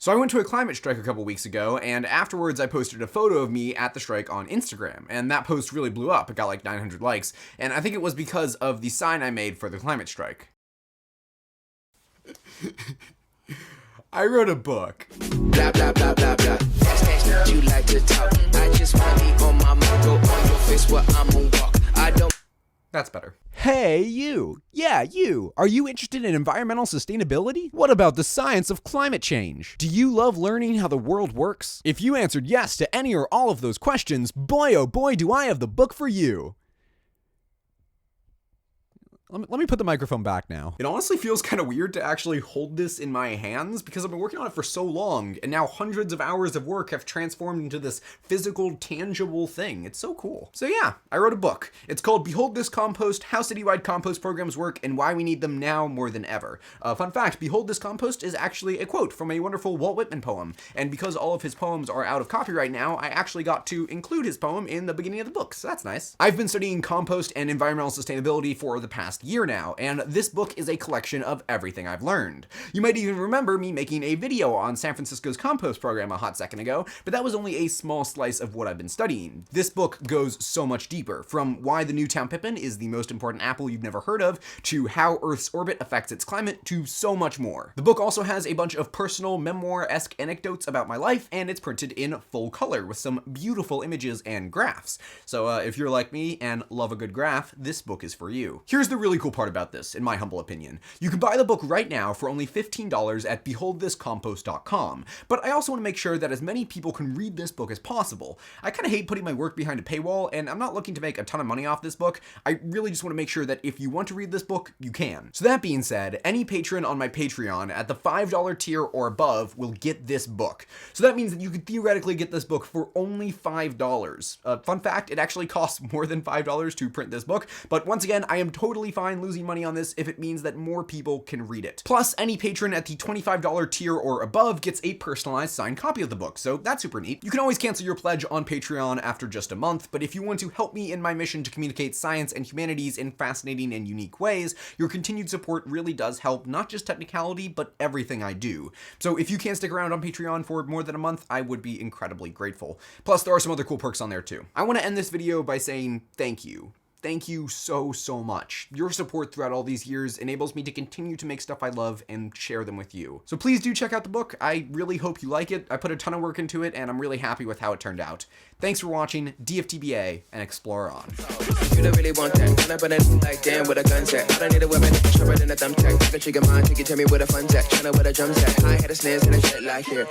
So I went to a climate strike a couple weeks ago, and afterwards I posted a photo of me at the strike on Instagram, and that post really blew up. It got like 900 likes, and I think it was because of the sign I made for the climate strike. I wrote a book. Blah blah blah blah blah. That's you like to talk. I just want me on my mind, go on your face where I'm gonna walk. I don't. That's better. Hey, you. Yeah, you. Are you interested in environmental sustainability? What about the science of climate change? Do you love learning how the world works? If you answered yes to any or all of those questions, boy oh boy do I have the book for you. Let me put the microphone back now. It honestly feels kind of weird to actually hold this in my hands because I've been working on it for so long, and now hundreds of hours of work have transformed into this physical, tangible thing. It's so cool. So yeah, I wrote a book. It's called Behold This Compost, How Citywide Compost Programs Work and Why We Need Them Now More Than Ever. Fun fact, Behold This Compost is actually a quote from a wonderful Walt Whitman poem, and because all of his poems are out of copyright now, I actually got to include his poem in the beginning of the book, so that's nice. I've been studying compost and environmental sustainability for the past year now, and this book is a collection of everything I've learned. You might even remember me making a video on San Francisco's compost program a hot second ago, but that was only a small slice of what I've been studying. This book goes so much deeper, from why the Newtown pippin is the most important apple you've never heard of, to how Earth's orbit affects its climate, to so much more. The book also has a bunch of personal memoir-esque anecdotes about my life, and it's printed in full color with some beautiful images and graphs. So if you're like me and love a good graph, this book is for you. Here's the really cool part about this, in my humble opinion. You can buy the book right now for only $15 at beholdthiscompost.com, but I also want to make sure that as many people can read this book as possible. I kind of hate putting my work behind a paywall, and I'm not looking to make a ton of money off this book. I really just want to make sure that if you want to read this book, you can. So that being said, any patron on my Patreon at the $5 tier or above will get this book. So that means that you could theoretically get this book for only $5. Fun fact, it actually costs more than $5 to print this book, but once again, I am totally fine losing money on this if it means that more people can read it. Plus, any patron at the $25 tier or above gets a personalized signed copy of the book, so that's super neat. You can always cancel your pledge on Patreon after just a month, but if you want to help me in my mission to communicate science and humanities in fascinating and unique ways, your continued support really does help not just Technicality, but everything I do. So if you can stick around on Patreon for more than a month, I would be incredibly grateful. Plus, there are some other cool perks on there too. I want to end this video by saying thank you. Thank you so much. Your support throughout all these years enables me to continue to make stuff I love and share them with you. So please do check out the book. I really hope you like it. I put a ton of work into it, and I'm really happy with how it turned out. Thanks for watching DFTBA, and explore on. You don't really want that. Turn up on it like damn with a gun set. I don't need a weapon, sharper than a thumbtack. I can trigger mine, take it, tell me where the fun's at. Tryna where the drums at. I had a snares and a shit like here.